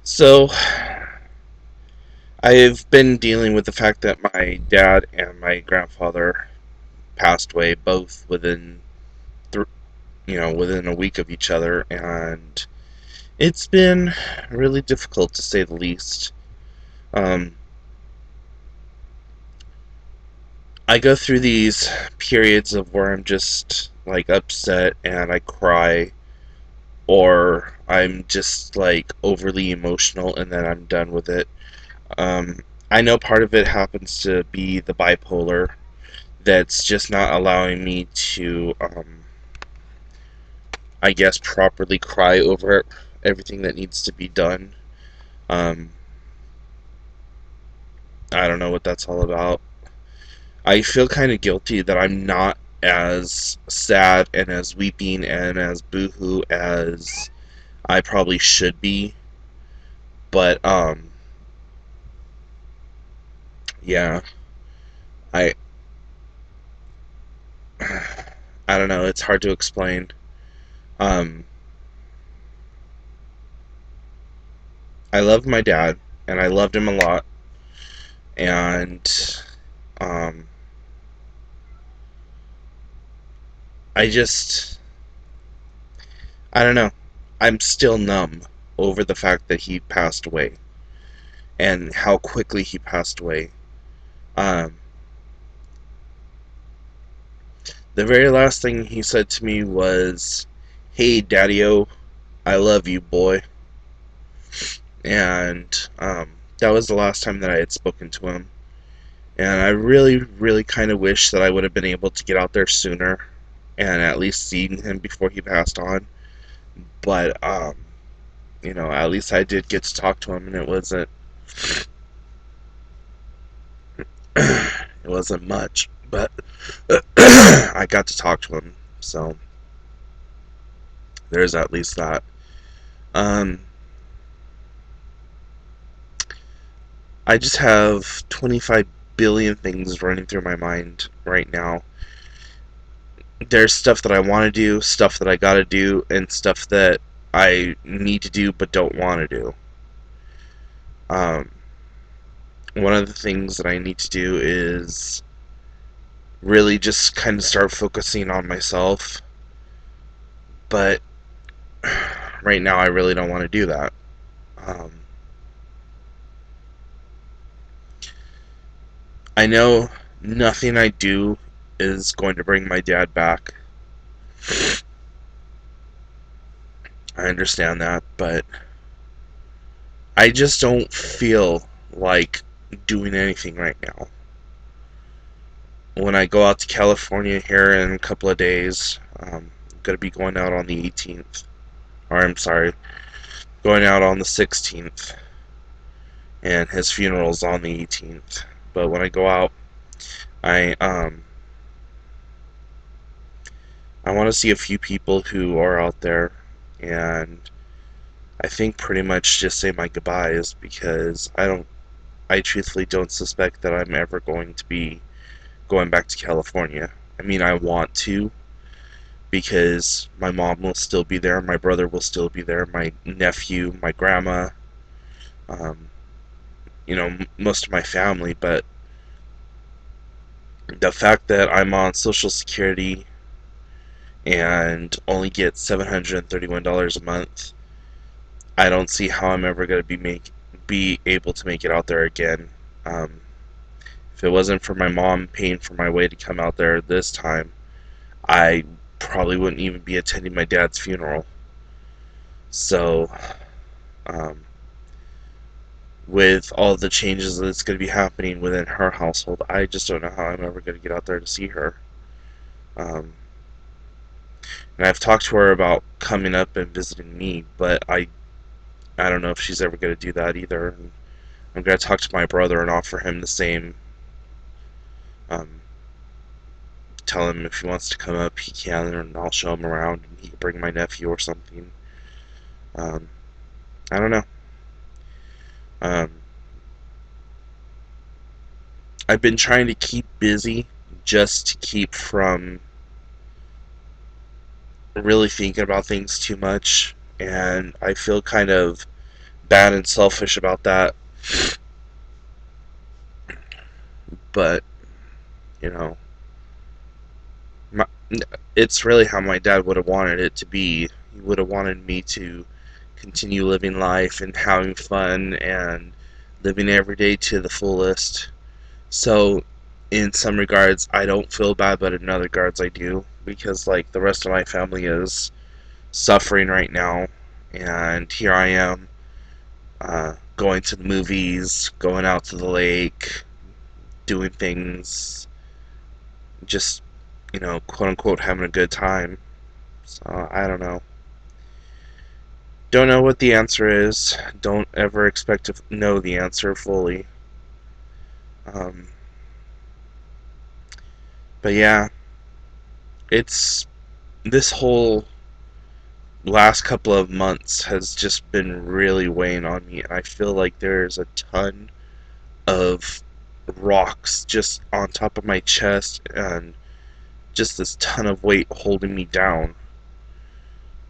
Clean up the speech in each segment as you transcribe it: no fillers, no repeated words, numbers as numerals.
So, I've been dealing with the fact that my dad and my grandfather passed away both th- within a week of each other, and it's been really difficult to say the least. Um, I go through these periods of where I'm just like upset and I cry, or I'm just like overly emotional and then I'm done with it. Um, I know part of it happens to be the bipolar that's just not allowing me to, I guess, properly cry over everything that needs to be done. Um, I don't know what that's all about. I feel kind of guilty that I'm not as sad and as weeping and as boohoo as I probably should be. But yeah, I I don't know. It's hard to explain. Um, I love my dad, and I loved him a lot, and um, I just I don't know. I'm still numb over the fact that he passed away and how quickly he passed away. Um, the very last thing he said to me was, "Hey, Daddy-O, I love you, boy." And that was the last time that I had spoken to him. And I really, really kind of wish that I would have been able to get out there sooner and at least seen him before he passed on. But at least I did get to talk to him, and it wasn't much, but I got to talk to him, so there's at least that. Um, I just have 25 billion things running through my mind right now. There's stuff that I want to do, stuff that I gotta do, and stuff that I need to do but don't want to do. Um, one of the things that I need to do is really just kind of start focusing on myself, but right now I really don't want to do that. Um, I know nothing I do is going to bring my dad back. I understand that, but I just don't feel like doing anything right now. When I go out to California here in a couple of days, I'm going to be going out on the 18th. Or, I'm sorry, going out on the 16th. And his funeral's on the 18th. But when I go out, I, um, I want to see a few people who are out there, and I think pretty much just say my goodbyes because I truthfully don't suspect that I'm ever going to be going back to California. I mean, I want to because my mom will still be there, my brother will still be there, my nephew, my grandma, um, most of my family, but the fact that I'm on Social Security and only get $731 a month, I don't see how I'm ever going to be able to make it out there again. Um, if it wasn't for my mom paying for my way to come out there this time, I probably wouldn't even be attending my dad's funeral. So, um, with all the changes that's going to be happening within her household, I just don't know how I'm ever going to get out there to see her. Um, and I've talked to her about coming up and visiting me, but I don't know if she's ever going to do that either. And I'm going to talk to my brother and offer him the same. Um, tell him if he wants to come up, he can, and I'll show him around, and he can bring my nephew or something. Um, I don't know. Um, I've been trying to keep busy just to keep from really thinking about things too much, and I feel kind of bad and selfish about that, but you know, my, it's really how my dad would have wanted it to be. He would have wanted me to continue living life and having fun and living every day to the fullest. So, in some regards, I don't feel bad, but in other regards, I do, because like the rest of my family is suffering right now, and here I am, going to the movies, going out to the lake, doing things, just, quote unquote, having a good time. So, I don't know. Don't know what the answer is. Don't ever expect to know the answer fully. Um, but yeah, it's this whole last couple of months has just been really weighing on me, and I feel like there's a ton of rocks just on top of my chest and just this ton of weight holding me down.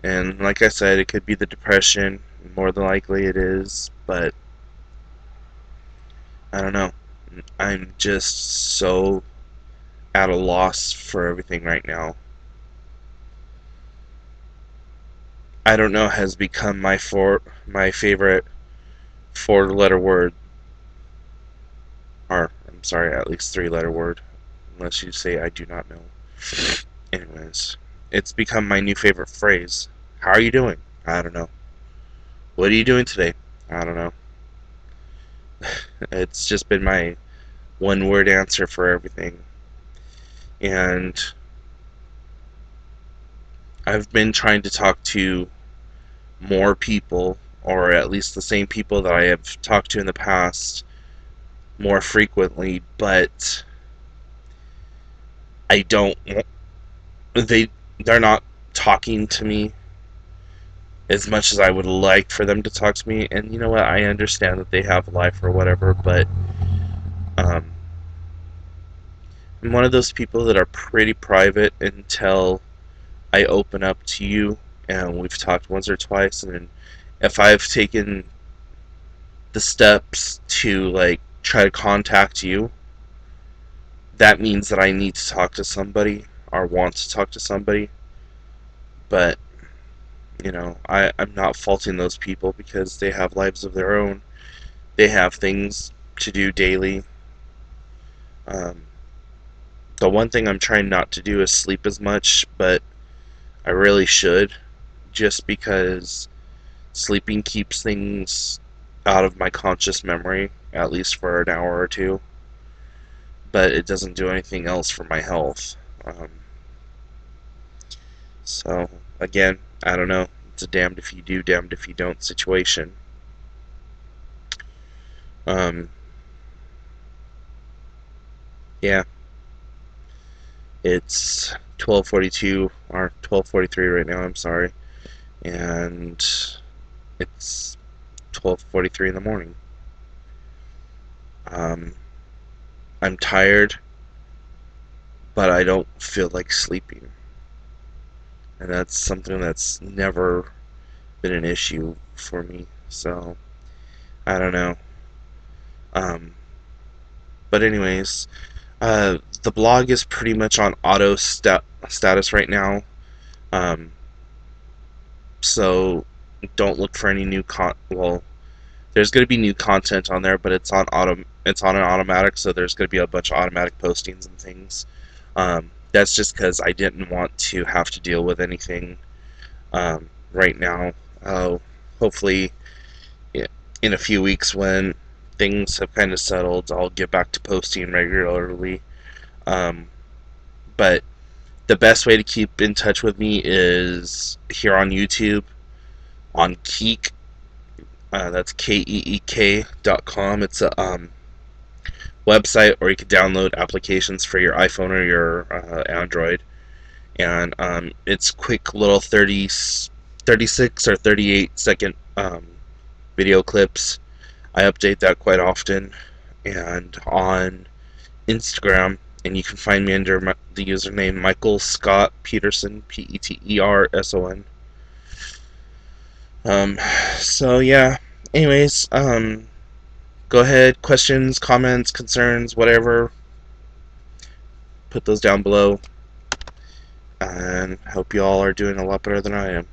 And like I said, it could be the depression. More than likely it is, but I don't know. I'm just so at a loss for everything right now. I don't know has become my favorite four-letter word, or I'm sorry, at least three-letter word, unless you say I do not know. Anyways, it's become my new favorite phrase. How are you doing? I don't know. What are you doing today? I don't know. It's just been my one-word answer for everything. And I've been trying to talk to more people, or at least the same people that I have talked to in the past, more frequently, but I don't. They they're not talking to me as much as I would like for them to talk to me. And you know what? I understand that they have a life or whatever, but um, I'm one of those people that are pretty private until I open up to you, and we've talked once or twice, and then if I've taken the steps to like try to contact you, that means that I need to talk to somebody or want to talk to somebody. But I'm not faulting those people because they have lives of their own. They have things to do daily. Um, the one thing I'm trying not to do is sleep as much, but I really should, just because sleeping keeps things out of my conscious memory, at least for an hour or two, but it doesn't do anything else for my health. Um, so, again, I don't know. It's a damned if you do, damned if you don't situation. Um, yeah, it's 12:42 or 12:43 right now. I'm sorry, and it's 12:43 in the morning. Um, I'm tired, but I don't feel like sleeping, and that's something that's never been an issue for me. So I don't know. Um, but anyways, the blog is pretty much on status right now. Um, so don't look for any new well, there's going to be new content on there, but it's on an automatic, so there's going to be a bunch of automatic postings and things. That's just because I didn't want to have to deal with anything right now. Hopefully, yeah, in a few weeks when things have kind of settled, I'll get back to posting regularly. Um, but the best way to keep in touch with me is here on YouTube, on Keek. That's KEEK.com. It's a website, or you can download applications for your iPhone or your Android. And it's quick little 36 or 38-second video clips. I update that quite often. And on Instagram, and you can find me under the username Michael Scott Peterson, Peterson. So yeah, Anyways, go ahead, questions, comments, concerns, whatever, put those down below, and hope you all are doing a lot better than I am.